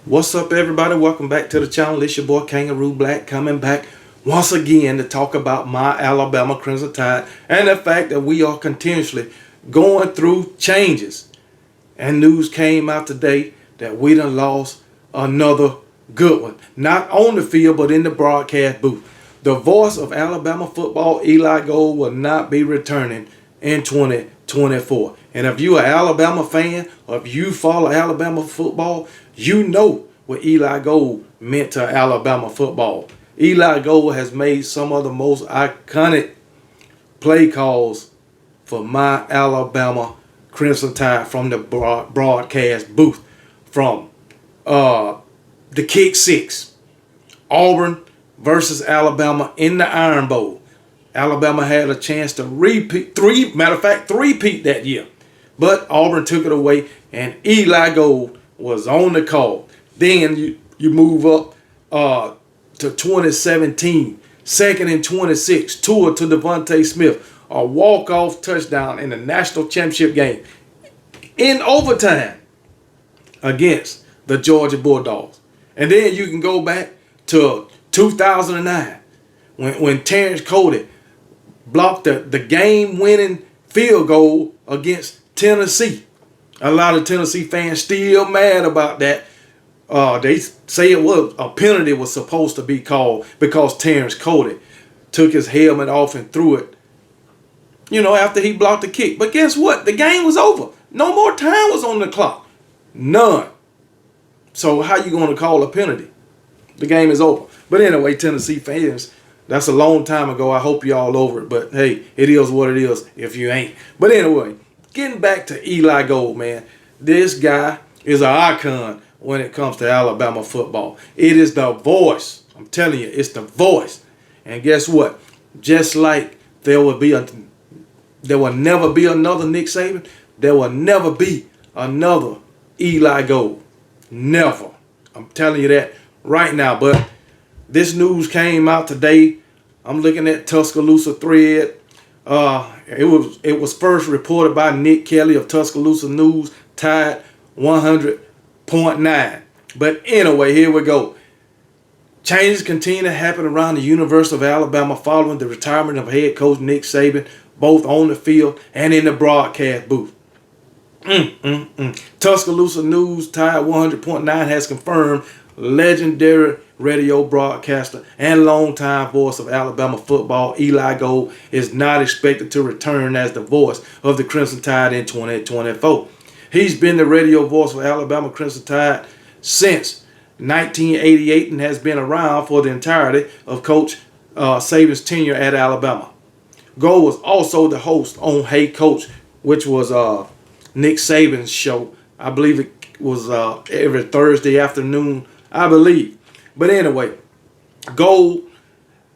What's up, everybody? Welcome back to the channel. It's your boy Kangaroo Black coming back once again to talk about my Alabama Crimson Tide and the fact that we are continuously going through changes. And news came out today that we done lost another good one. Not on the field, but in the broadcast booth. The voice of Alabama football, Eli Gold, will not be returning in 2024. And if you're an Alabama fan, or if you follow Alabama football, you know what Eli Gold meant to Alabama football. Eli Gold has made some of the most iconic play calls for my Alabama Crimson Tide from the broadcast booth. From the kick six, Auburn versus Alabama in the Iron Bowl. Alabama had a chance to repeat that year. But Auburn took it away, and Eli Gold was on the call. Then you move up to 2017, second and 26, Tua to Devontae Smith, a walk-off touchdown in the national championship game in overtime against the Georgia Bulldogs. And then you can go back to 2009 when Terrence Cody blocked the game-winning field goal against Tennessee. A lot of Tennessee fans still mad about that. They say it was a penalty was supposed to be called because Terrence Cody took his helmet off and threw it, after he blocked the kick. But guess what? The game was over. No more time was on the clock. None. So how you going to call a penalty? The game is over. But anyway, Tennessee fans, that's a long time ago. I hope you're all over it. But hey, it is what it is if you ain't. But anyway, getting back to Eli Gold, man. This guy is an icon when it comes to Alabama football. It is the voice. I'm telling you, it's the voice. And guess what? Just like there will never be another Nick Saban, there will never be another Eli Gold. Never. I'm telling you that right now. But this news came out today. I'm looking at Tuscaloosa thread. It was first reported by Nick Kelly of Tuscaloosa News, Tide 100.9. But anyway, here we go. Changes continue to happen around the University of Alabama following the retirement of head coach Nick Saban, both on the field and in the broadcast booth. Tuscaloosa News, Tide 100.9 has confirmed legendary radio broadcaster and longtime voice of Alabama football, Eli Gold, is not expected to return as the voice of the Crimson Tide in 2024. He's been the radio voice for Alabama Crimson Tide since 1988 and has been around for the entirety of Coach Saban's tenure at Alabama. Gold was also the host on Hey Coach, which was Nick Saban's show. I believe it was every Thursday afternoon, I believe. But anyway, Gold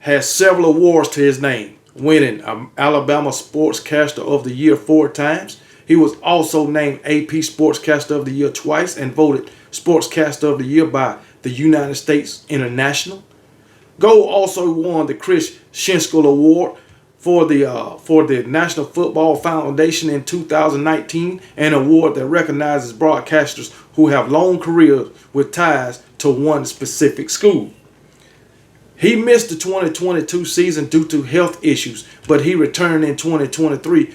has several awards to his name, winning Alabama Sportscaster of the Year 4 times. He was also named AP Sportscaster of the Year twice and voted Sportscaster of the Year by the United States International. Gold also won the Chris Schenkel Award for the National Football Foundation in 2019, an award that recognizes broadcasters who have long careers with ties to one specific school. He missed the 2022 season due to health issues, but he returned in 2023,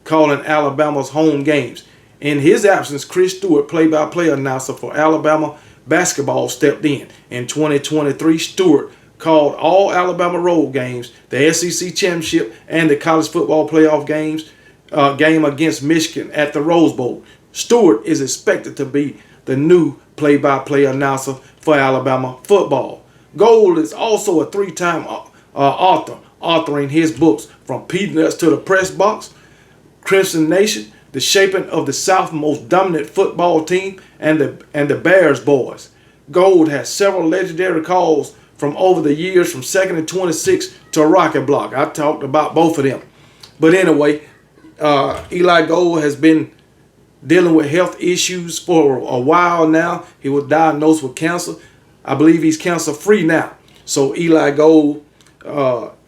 calling Alabama's home games. In his absence, Chris Stewart, play-by-play announcer for Alabama basketball, stepped in. In 2023, Stewart called all Alabama road games, the SEC championship, and the college football playoff game against Michigan at the Rose Bowl. Stewart is expected to be the new play-by-play announcer for Alabama football. Gold is also a 3-time author, authoring his books From Peanuts to the Press Box, Crimson Nation, The Shaping of the South's Most Dominant Football Team, and the Bears Boys. Gold has several legendary calls from over the years, from 2nd and 26 to Rocket Block. I talked about both of them. But anyway, Eli Gold has been dealing with health issues for a while now. He was diagnosed with cancer. I believe he's cancer-free now. So Eli Gold,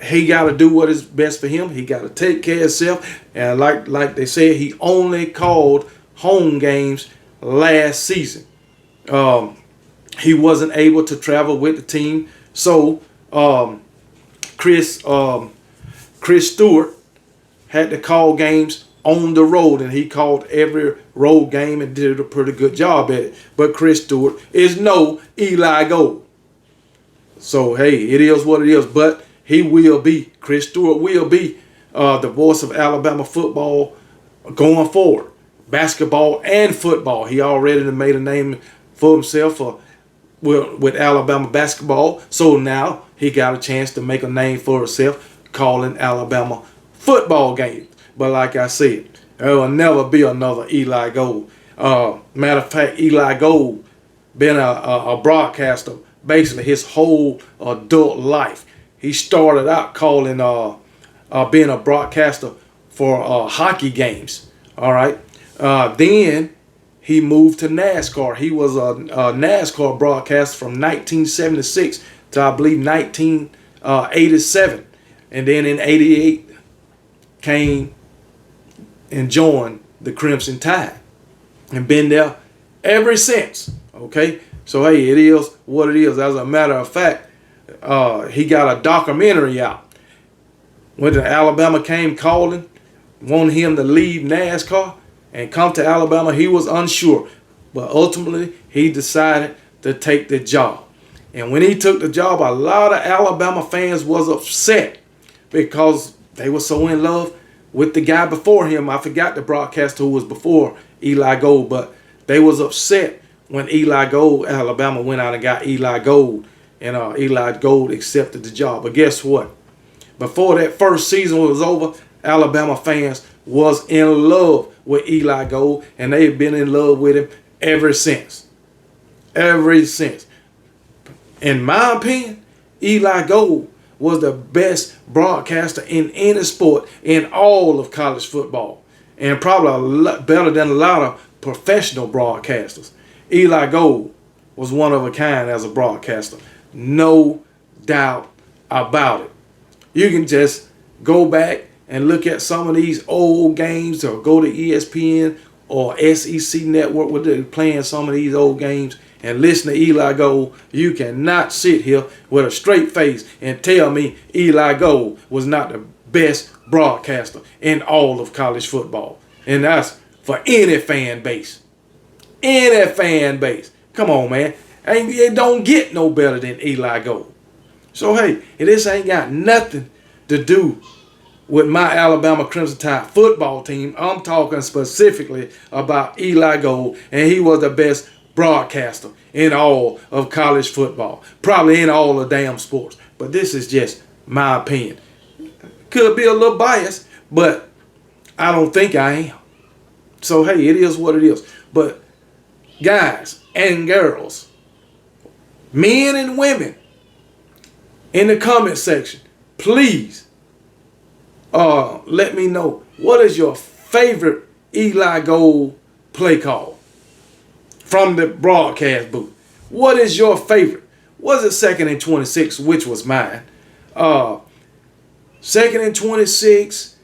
he got to do what is best for him. He got to take care of himself. And like they said, he only called home games last season. he wasn't able to travel with the team. So Chris Chris Stewart had to call games on the road, and he called every road game and did a pretty good job at it. But Chris Stewart is no Eli Gold. So hey, it is what it is. But Chris Stewart will be the voice of Alabama football going forward, basketball and football. He already made a name for himself with Alabama basketball. So now he got a chance to make a name for himself calling Alabama football games. But like I said, there will never be another Eli Gold. Matter of fact, Eli Gold been a broadcaster basically his whole adult life. He started out calling being a broadcaster for hockey games. All right. Then he moved to NASCAR. He was a NASCAR broadcaster from 1976 to I believe 1987, and then in '88 came and joined the Crimson Tide, and been there ever since. Okay, so hey, it is what it is. As a matter of fact, he got a documentary out when the Alabama came calling, wanted him to leave NASCAR and come to Alabama. He was unsure, but ultimately he decided to take the job. And when he took the job, a lot of Alabama fans was upset because they were so in love with the guy before him. I forgot the broadcaster who was before Eli Gold, but they was upset when Alabama went out and got Eli Gold, and Eli Gold accepted the job. But guess what? Before that first season was over, Alabama fans was in love with Eli Gold, and they've been in love with him ever since. Ever since. In my opinion, Eli Gold was the best broadcaster in any sport in all of college football, and probably a lot better than a lot of professional broadcasters. Eli Gold was one of a kind as a broadcaster. No doubt about it. You can just go back and look at some of these old games, or go to ESPN or SEC Network where they're playing some of these old games, and listen to Eli Gold. You cannot sit here with a straight face and tell me Eli Gold was not the best broadcaster in all of college football. And that's for any fan base. Any fan base. Come on, man. It don't get no better than Eli Gold. So, hey, this ain't got nothing to do with my Alabama Crimson Tide football team. I'm talking specifically about Eli Gold, and he was the best broadcaster in all of college football, probably in all the damn sports. But this is just my opinion. Could be a little biased, but I don't think I am. So hey, it is what it is. But guys and girls, men and women, in the comment section, please let me know, what is your favorite Eli Gold play call from the broadcast booth? What is your favorite? Was it 2nd and 26, which was mine? 2nd and 26.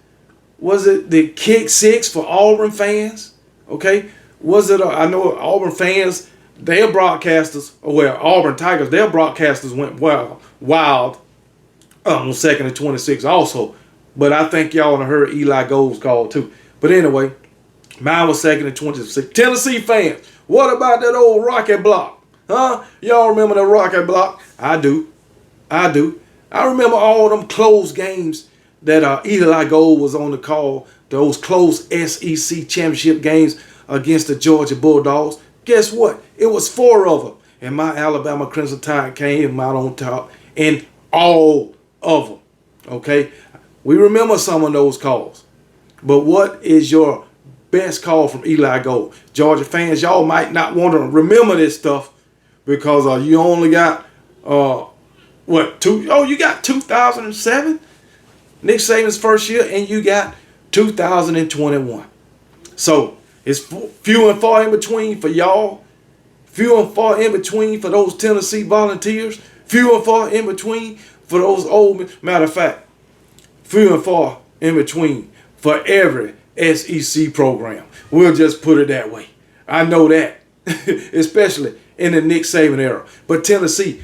Was it the kick six for Auburn fans? Okay. Was it? I know Auburn fans, their broadcasters, Auburn Tigers, their broadcasters went wild on 2nd and 26 also. But I think y'all have heard Eli Gold's call too. But anyway, mine was 2nd and 26. Tennessee fans, what about that old rocket block? Huh? Y'all remember the rocket block? I do. I remember all them close games that Eli Gold was on the call. Those close SEC championship games against the Georgia Bulldogs. Guess what? It was 4 of them. And my Alabama Crimson Tide came out on top in all of them. Okay? We remember some of those calls. But what is your best call from Eli Gold? Georgia fans, y'all might not want to remember this stuff because you only got, you got 2007? Nick Saban's first year, and you got 2021. So it's few and far in between for y'all. Few and far in between for those Tennessee Volunteers. Few and far in between for those old. Matter of fact, few and far in between for every SEC program. We'll just put it that way. I know that. Especially in the Nick Saban era. But Tennessee,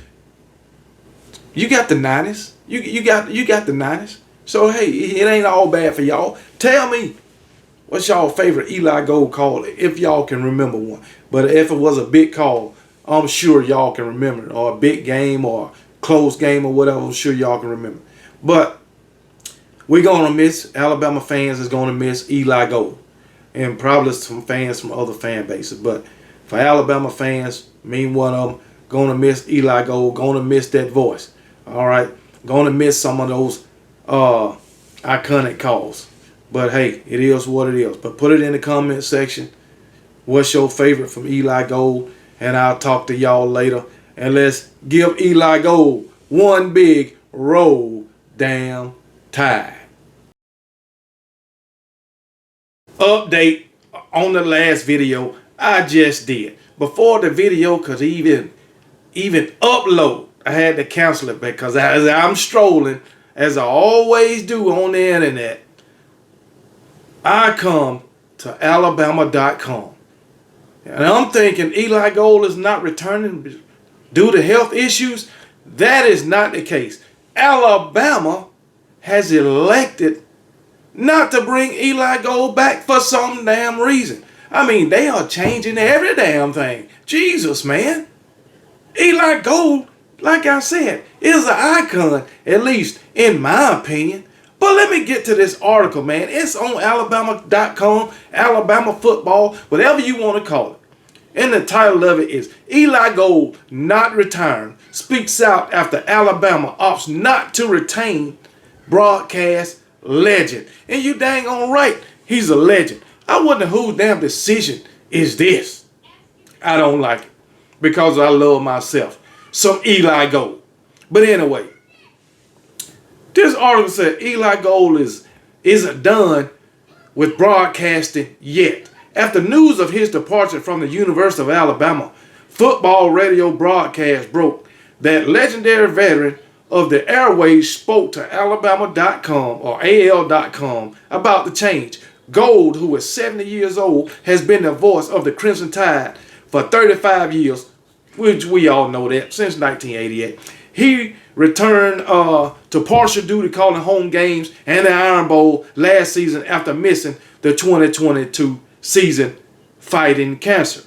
you got the 90s. You got the 90s. So hey, it ain't all bad for y'all. Tell me, what's y'all favorite Eli Gold call, if y'all can remember one? But if it was a big call, I'm sure y'all can remember it. Or a big game or a close game or whatever, I'm sure y'all can remember. But we're going to miss, Alabama fans is going to miss Eli Gold. And probably some fans from other fan bases. But for Alabama fans, me one of them, going to miss Eli Gold, going to miss that voice. All right? Going to miss some of those iconic calls. But hey, it is what it is. But put it in the comment section. What's your favorite from Eli Gold? And I'll talk to y'all later. And let's give Eli Gold one big roll damn tide. Update on the last video I just did. Before the video could even upload, I had to cancel it because as I'm strolling, as I always do on the internet, I come to Alabama.com. And I'm thinking Eli Gold is not returning due to health issues. That is not the case. Alabama has elected not to bring Eli Gold back for some damn reason. I mean, they are changing every damn thing. Jesus, man. Eli Gold, like I said, is an icon, at least in my opinion. But let me get to this article, man. It's on Alabama.com, Alabama football, whatever you want to call it. And the title of it is Eli Gold not retiring, speaks out after Alabama opts not to retain broadcast legend. And you dang on right, he's a legend. I wonder whose damn decision is this. I don't like it because I love myself some Eli Gold. But anyway, this article said Eli Gold isn't done with broadcasting yet. After news of his departure from the University of Alabama, football radio broadcast broke that legendary veteran of the airways spoke to Alabama.com or AL.com about the change. Gold, who is 70 years old, has been the voice of the Crimson Tide for 35 years, which we all know that, since 1988. He returned to partial duty calling home games and the Iron Bowl last season after missing the 2022 season fighting cancer.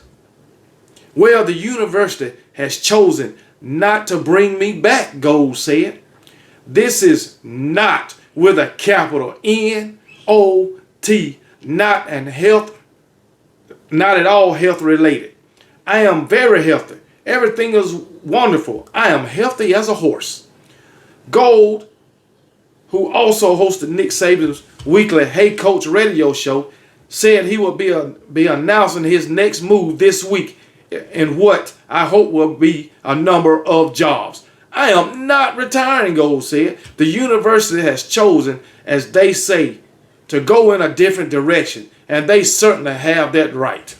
Well, the university has chosen not to bring me back, Gold said. This is not with a capital N-O-T, not at all health related. I am very healthy. Everything is wonderful. I am healthy as a horse. Gold, who also hosted Nick Saban's weekly Hey Coach radio show, said he will be announcing his next move this week in what I hope will be a number of jobs. I am not retiring, Gold said. The university has chosen, as they say, to go in a different direction, and they certainly have that right.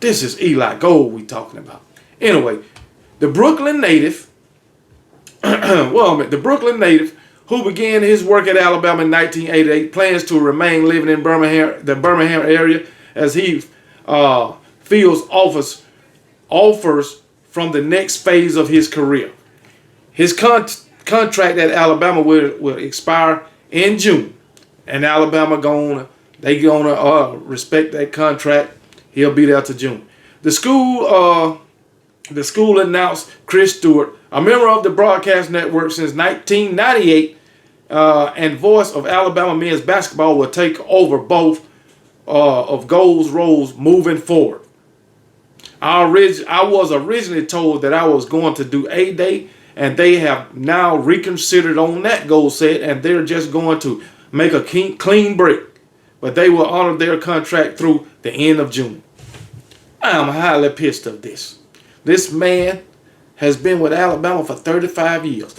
This is Eli Gold we talking about. Anyway, the Brooklyn native, the Brooklyn native who began his work at Alabama in 1988, plans to remain living in the Birmingham area as he feels offers from the next phase of his career. His contract at Alabama will expire in June, and Alabama gonna respect that contract. He'll be there to June. The school announced Chris Stewart, a member of the broadcast network since 1998, and voice of Alabama men's basketball, will take over both of Gold's roles moving forward. I was originally told that I was going to do A-Day, and they have now reconsidered on that, Gold said, and they're just going to make a clean break. But they will honor their contract through the end of June. I am highly pissed of this. This man has been with Alabama for 35 years.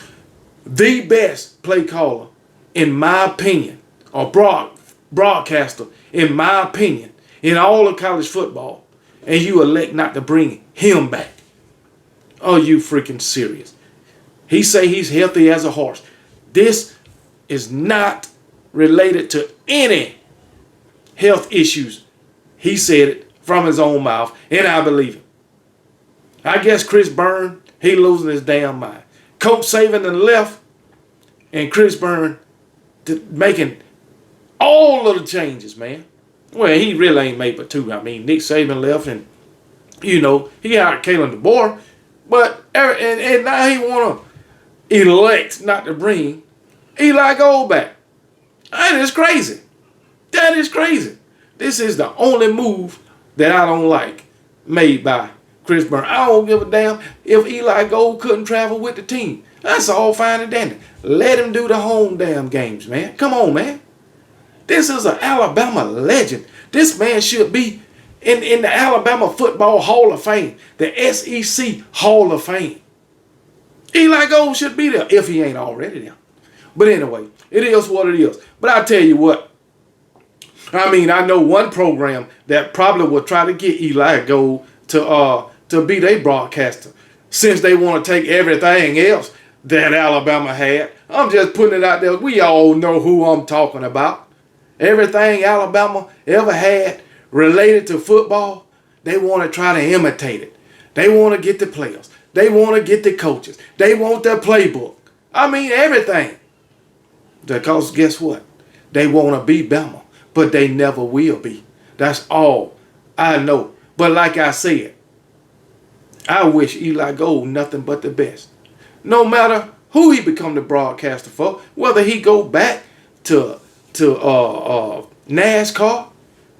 The best play caller, in my opinion, or broadcaster, in my opinion, in all of college football, and you elect not to bring him back. Are you freaking serious? He say he's healthy as a horse. This is not related to any health issues. He said it from his own mouth, and I believe him. I guess Chris Byrne, he losing his damn mind. Coach Saban and left, and Chris Byrne making all of the changes, man. Well, he really ain't made but two. I mean, Nick Saban left, and he hired Kalen DeBoer, but and now he want to elect not to bring Eli Gold back. That is crazy. That is crazy. This is the only move that I don't like made by Chris Byrne. I don't give a damn if Eli Gold couldn't travel with the team. That's all fine and dandy. Let him do the home damn games, man. Come on, man. This is an Alabama legend. This man should be in the Alabama Football Hall of Fame, the SEC Hall of Fame. Eli Gold should be there if he ain't already there. But anyway, it is what it is. But I tell you what, I mean, I know one program that probably will try to get Eli Gold to be their broadcaster, since they want to take everything else that Alabama had. I'm just putting it out there. We all know who I'm talking about. Everything Alabama ever had related to football, they want to try to imitate it. They want to get the players. They want to get the coaches. They want their playbook. I mean, everything. Because guess what? They want to be Bama, but they never will be. That's all I know. But like I said, I wish Eli Gold nothing but the best. No matter who he become the broadcaster for, whether he go back to NASCAR,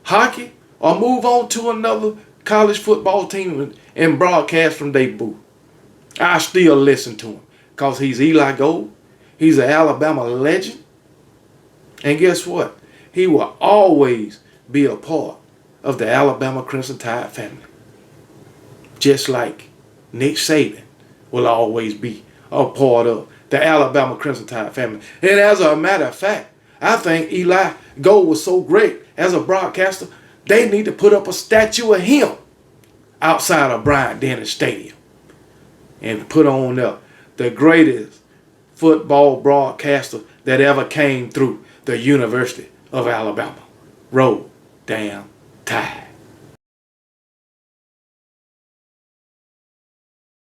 hockey, or move on to another college football team and broadcast from their booth. I still listen to him because he's Eli Gold. He's an Alabama legend. And guess what? He will always be a part of the Alabama Crimson Tide family. Just like Nick Saban will always be a part of the Alabama Crimson Tide family. And as a matter of fact, I think Eli Gold was so great as a broadcaster, they need to put up a statue of him outside of Bryant-Denny Stadium and put on the greatest football broadcaster that ever came through the University of Alabama. Roll damn Tide.